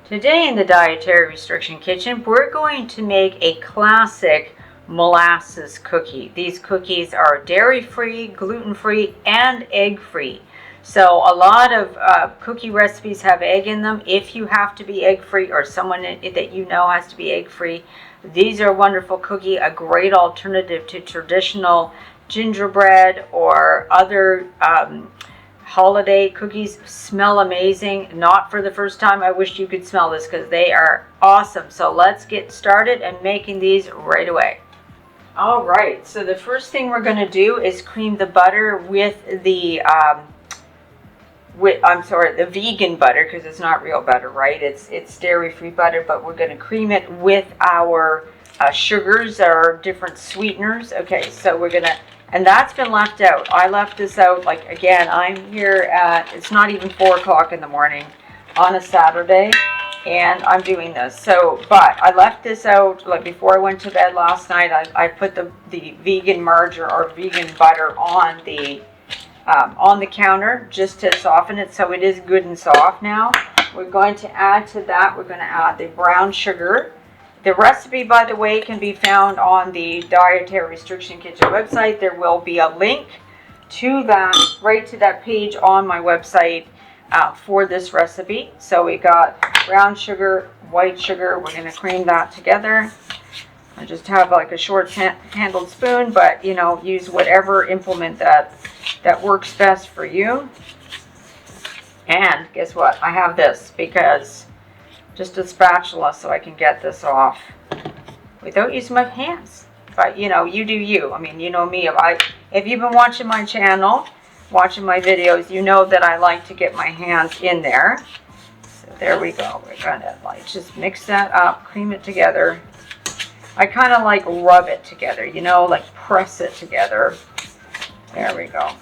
Today in the Dietary Restriction Kitchen, we're going to make a classic molasses cookie. These cookies are dairy-free, gluten-free, and egg-free. So a lot of cookie recipes have egg in them. If you have to be egg-free or someone that you know has to be egg-free, these are a wonderful cookie, a great alternative to traditional gingerbread or other holiday cookies. Smell amazing. Not for the first time. I wish you could smell this because they are awesome. So let's get started and making these right away. All right, so the first thing we're going to do is cream the butter with the the vegan butter, because it's not real butter, right? It's dairy-free butter, but we're going to cream it with our sugars or different sweeteners. Okay, so we're going to, and that's been left out. I left this out, like, again, I'm here at, it's not even 4 o'clock in the morning on a Saturday, and I'm doing this. So, but I left this out, like, before I went to bed last night. I put the vegan margarine or vegan butter on the counter just to soften it, so it is good and soft now. We're going to add to that, we're going to add the brown sugar. The recipe, by the way, can be found on the Dietary Restriction Kitchen website. There will be a link to that, right to that page on my website for this recipe. So we got brown sugar, white sugar. We're going to cream that together. I just have like a short handled spoon, but you know, use whatever implement that works best for you. And guess what? I have this because just a spatula so I can get this off without using my hands. But you know, you do you. I mean, you know me. If you've been watching my channel, watching my videos, you know that I like to get my hands in there. So there we go. We're gonna like just mix that up, cream it together. I kind of like rub it together, you know, like press it together. There we go.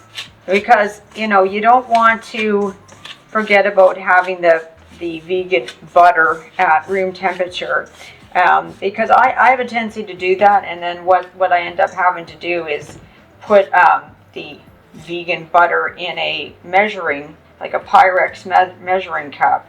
Because, you know, you don't want to forget about having the vegan butter at room temperature. Because I have a tendency to do that, and then what I end up having to do is put the vegan butter in a measuring, like a Pyrex measuring cup,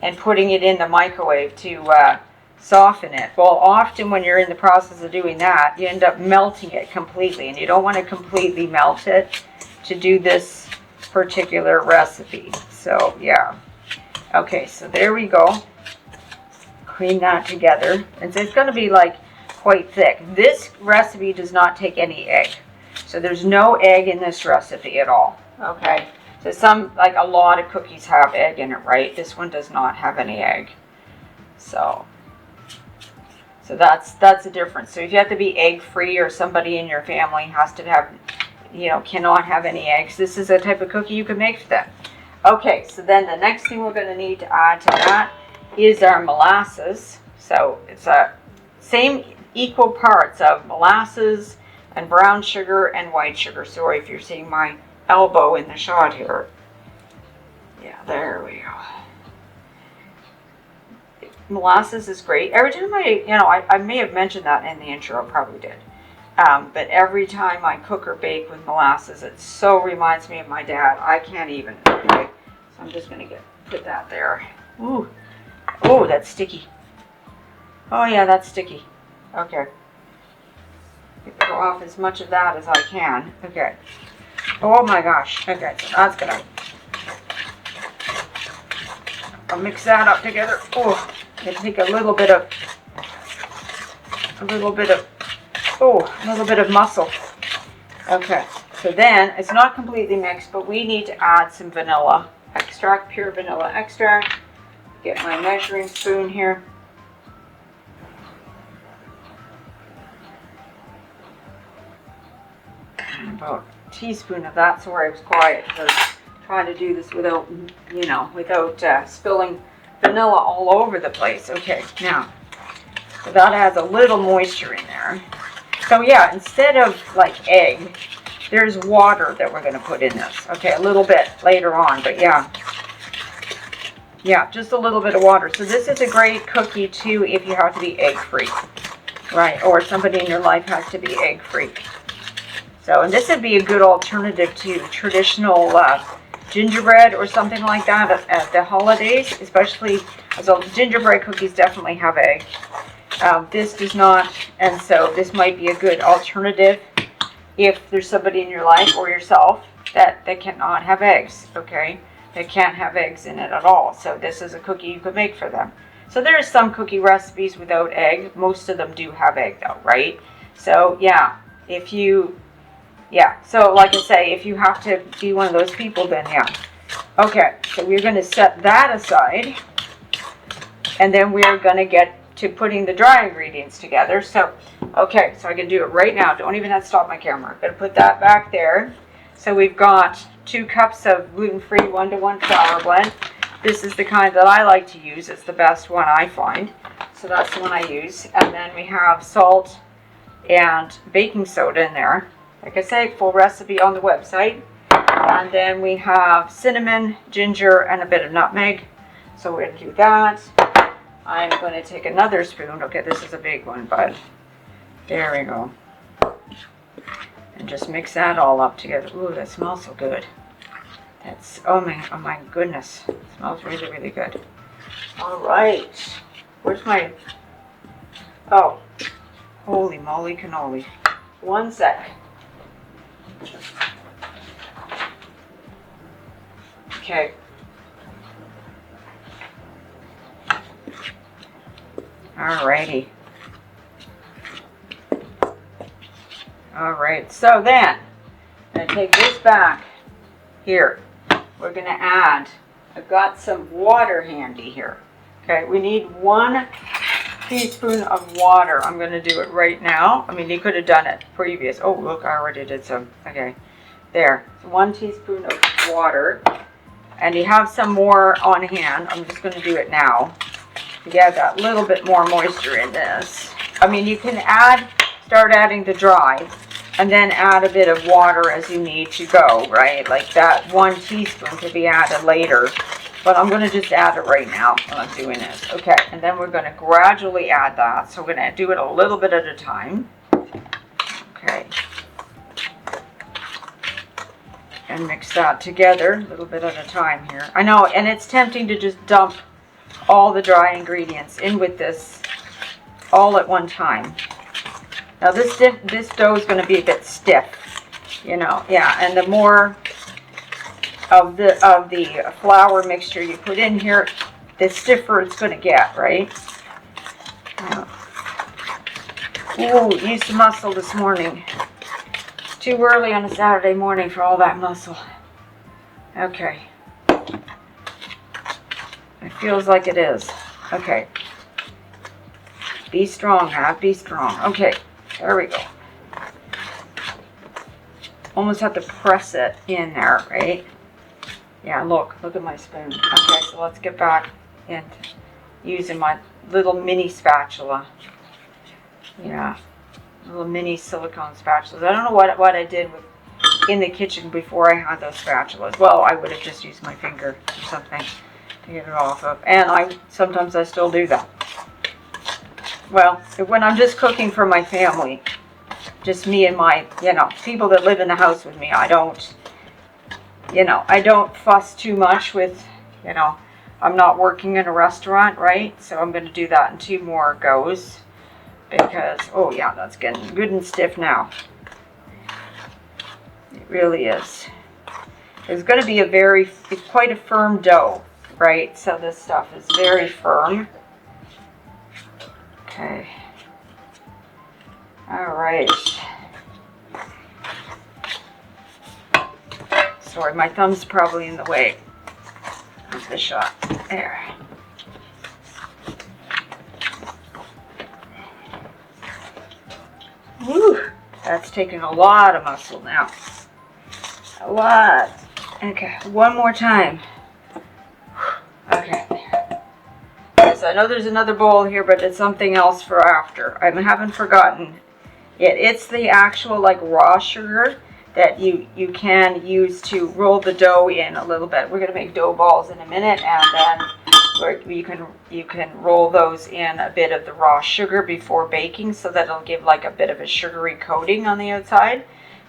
and putting it in the microwave to soften it. Well, often when you're in the process of doing that, you end up melting it completely, and you don't want to completely melt it to do this particular recipe. So yeah. Okay, so there we go. Cream that together. And it's going to be like quite thick. This recipe does not take any egg. So there's no egg in this recipe at all. Okay. So like a lot of cookies have egg in it, right? This one does not have any egg. So that's the difference. So if you have to be egg free, or somebody in your family has to have, you know, cannot have any eggs, this is a type of cookie you can make for them. Okay, so then the next thing we're going to need to add to that is our molasses. So it's a same equal parts of molasses and brown sugar and white sugar. Sorry if you're seeing my elbow in the shot here. Yeah, there we go. Molasses is great. Every time I may have mentioned that in the intro, probably did. But every time I cook or bake with molasses, it so reminds me of my dad. I can't even. Okay, so I'm just going to put that there. Ooh. Oh, that's sticky. Oh yeah, that's sticky. Okay. Go off as much of that as I can. Okay. Oh my gosh. Okay, so that's going to... I'll mix that up together. Oh, I take a little bit of muscle. Okay, so then it's not completely mixed, but we need to add some vanilla extract, pure vanilla extract. Get my measuring spoon here. And about a teaspoon of that. Sorry, I was quiet because trying to do this without, you know, spilling vanilla all over the place. Okay, now, so that adds a little moisture in there. So yeah, instead of like egg, there's water that we're going to put in this. Okay, a little bit later on, but yeah. Yeah, just a little bit of water. So this is a great cookie too if you have to be egg-free, right? Or somebody in your life has to be egg-free. So, and this would be a good alternative to traditional gingerbread or something like that at the holidays, especially So gingerbread cookies definitely have egg. This does not, and so this might be a good alternative if there's somebody in your life or yourself that cannot have eggs, okay? They can't have eggs in it at all. So this is a cookie you could make for them. So there are some cookie recipes without egg. Most of them do have egg though, right? So yeah, so like I say, if you have to be one of those people, then yeah. Okay, so we're going to set that aside. And then we're going to get to putting the dry ingredients together. So, okay, so I can do it right now. Don't even have to stop my camera. I'm going to put that back there. So we've got 2 cups of gluten-free 1-to-1 flour blend. This is the kind that I like to use. It's the best one I find. So that's the one I use. And then we have salt and baking soda in there. Like I say, full recipe on the website. And then we have cinnamon, ginger, and a bit of nutmeg. So we're going to do that. I'm going to take another spoon. Okay, this is a big one, but there we go. And just mix that all up together. Ooh, that smells so good. That's, oh my goodness. It smells really, really good. All right. Where's my, oh, holy moly cannoli. 1 sec. Okay. Alrighty. Alright, so then, I'm going to take this back here. We're going to add, I've got some water handy here. Okay, we need 1 teaspoon of water. I'm going to do it right now. I mean, you could have done it previous. Oh, look, I already did some. Okay, there. 1 teaspoon of water. And you have some more on hand. I'm just going to do it now. You get that little bit more moisture in this. I mean, you can start adding the dry, and then add a bit of water as you need to go, right? Like that 1 teaspoon could be added later, but I'm going to just add it right now when I'm doing this. Okay, and then we're going to gradually add that. So we're going to do it a little bit at a time. Okay. And mix that together a little bit at a time here. I know, and it's tempting to just dump all the dry ingredients in with this all at one time. Now this dough is going to be a bit stiff, you know, yeah, and the more of the flour mixture you put in here, the stiffer it's going to get, right? Ooh, used some muscle this morning. It's too early on a Saturday morning for all that muscle. Okay. It feels like it is. Okay. Be strong, Matt. Be strong. Okay. There we go. Almost have to press it in there, right? Yeah, look at my spoon. Okay, so let's get back into using my little mini spatula. Yeah, little mini silicone spatulas. I don't know what I did in the kitchen before I had those spatulas. Well, I would have just used my finger or something to get it off of. And sometimes I still do that. Well, when I'm just cooking for my family, just me and my, people that live in the house with me, I don't fuss too much with, I'm not working in a restaurant, right? So I'm going to do that in 2 more goes because, oh yeah, that's getting good and stiff now. It really is. It's going to be it's quite a firm dough, right? So this stuff is very firm. Okay. All right. Sorry, my thumb's probably in the way of the shot. There. Woo! That's taking a lot of muscle now. A lot. Okay, 1 more time. Okay. So I know there's another bowl here, but it's something else for after. I haven't forgotten it. It's the actual raw sugar that you can use to roll the dough in a little bit. We're going to make dough balls in a minute, and then you can roll those in a bit of the raw sugar before baking, so that it'll give a bit of a sugary coating on the outside.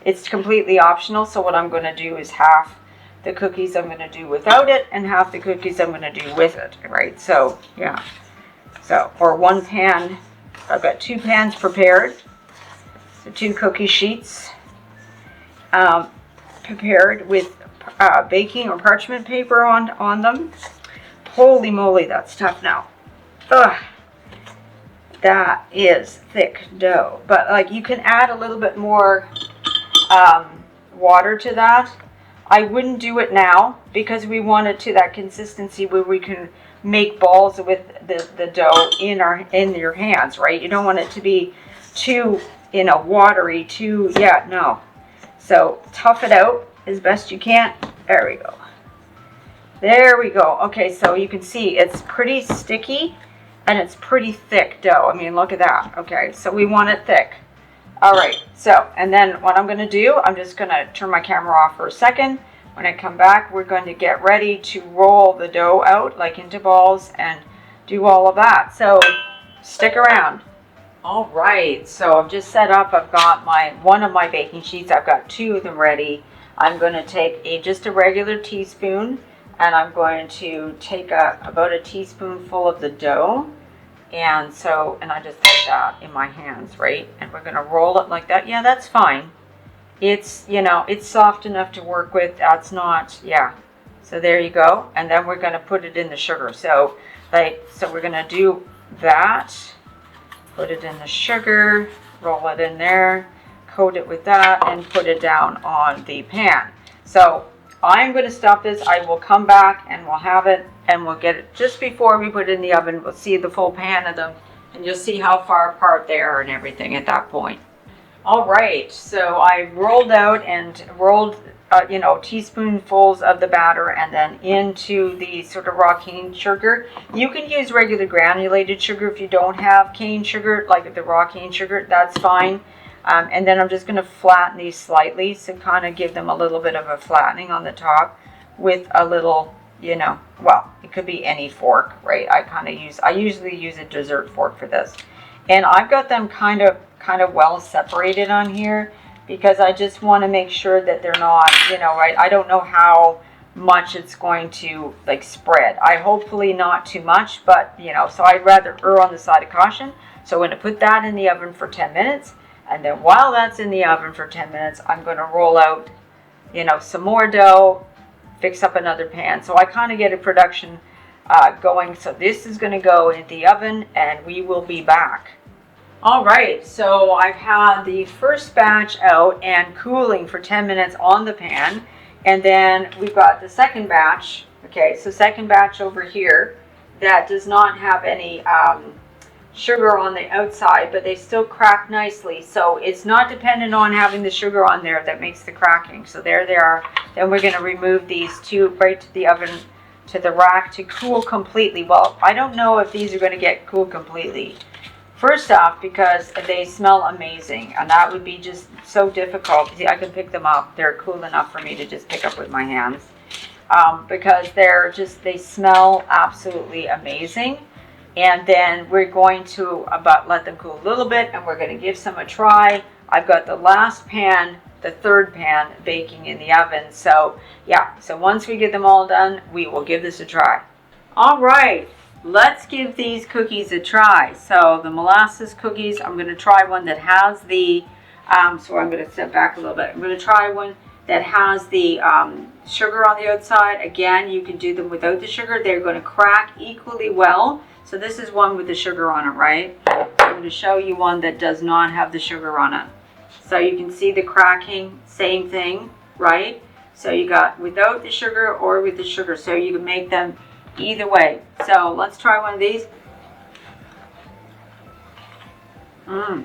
It's completely optional, so what I'm going to do is half the cookies I'm going to do without it and half the cookies I'm going to do with it, right? So, yeah. So, or one pan, I've got 2 pans prepared. So 2 cookie sheets prepared with baking or parchment paper on them. Holy moly, that's tough now. Ugh. That is thick dough. But like you can add a little bit more water to that. I wouldn't do it now because we want it to that consistency where we can make balls with the dough in your hands, right? You don't want it to be too, watery, no. So tough it out as best you can. There we go. There we go. Okay, so you can see it's pretty sticky and it's pretty thick dough. I mean, look at that. Okay, so we want it thick. All right, so, and then what I'm gonna do, I'm just gonna turn my camera off for a second. When I come back, we're going to get ready to roll the dough out like into balls and do all of that. So stick around. All right, so I've just set up, I've got one of my baking sheets, I've got 2 of them ready. I'm going to take just a regular teaspoon and I'm going to take about a teaspoonful of the dough. And I just put that in my hands, right? And we're going to roll it like that. Yeah, that's fine. It's, it's soft enough to work with. That's not, yeah. So there you go. And then we're going to put it in the sugar. So we're going to do that. Put it in the sugar, roll it in there, coat it with that, and put it down on the pan. So I'm going to stop this. I will come back and we'll have it and we'll get it just before we put it in the oven. We'll see the full pan of them and you'll see how far apart they are and everything at that point. All right, so I rolled out and rolled, teaspoonfuls of the batter and then into the sort of raw cane sugar. You can use regular granulated sugar if you don't have cane sugar, like the raw cane sugar, that's fine. And then I'm just going to flatten these slightly, so kind of give them a little bit of a flattening on the top with a little, well, it could be any fork, right? I usually use a dessert fork for this. And I've got them kind of well separated on here because I just want to make sure that they're not, right? I don't know how much it's going to spread. I hopefully not too much, but so I'd rather err on the side of caution. So I'm going to put that in the oven for 10 minutes. And then while that's in the oven for 10 minutes, I'm going to roll out, some more dough, fix up another pan. So I kind of get a production going. So this is going to go in the oven and we will be back. All right, so I've had the first batch out and cooling for 10 minutes on the pan. And then we've got the second batch. Okay, so second batch over here that does not have any sugar on the outside, but they still crack nicely. So it's not dependent on having the sugar on there that makes the cracking. So there they are. Then we're going to remove these 2 right to the oven, to the rack to cool completely. Well, I don't know if these are going to get cooled completely. First off, because they smell amazing, and that would be just so difficult. See, I can pick them up. They're cool enough for me to just pick up with my hands. Because they smell absolutely amazing. And then we're going to let them cool a little bit, and we're going to give some a try. I've got the last pan, the third pan, baking in the oven. So yeah, so once we get them all done, we will give this a try. All right, let's give these cookies a try. So the molasses cookies, I'm going to try one that has the, so I'm going to step back a little bit. I'm going to try one that has the sugar on the outside. Again, you can do them without the sugar. They're going to crack equally well. So this is one with the sugar on it, right? I'm going to show you one that does not have the sugar on it. So you can see the cracking, same thing, right? So you got without the sugar or with the sugar. So you can make them either way. So let's try one of these. Oh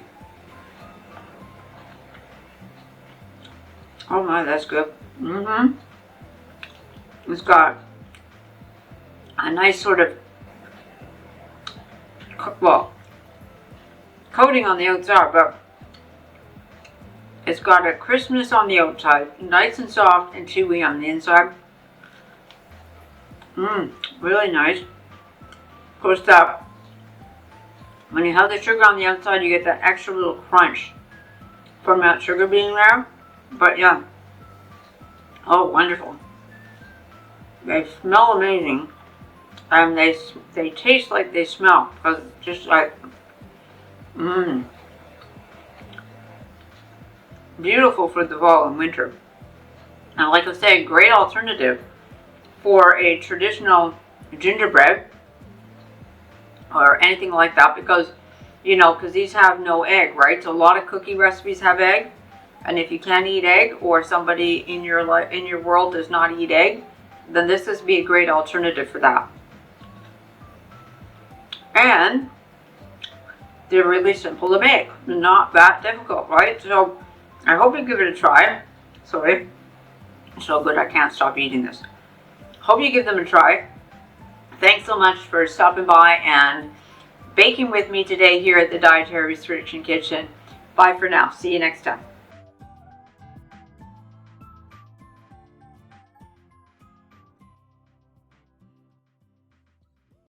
my, that's good. It's got a nice sort of, coating on the outside, but it's got a crispness on the outside, nice and soft and chewy on the inside. Really nice. Of course, when you have the sugar on the outside, you get that extra little crunch from that sugar being there. But yeah, oh, wonderful. They smell amazing, and they taste like they smell. Just like, beautiful for the fall and winter. And like I say, great alternative for a traditional gingerbread or anything like that, because because these have no egg, right? So a lot of cookie recipes have egg, and if you can't eat egg, or somebody in your world does not eat egg, then this would be a great alternative for that. And they're really simple to make, not that difficult, right? So I hope you give it a try. Sorry, it's so good I can't stop eating this. Hope you give them a try. Thanks so much for stopping by and baking with me today here at the Dietary Restriction Kitchen. Bye for now. See you next time.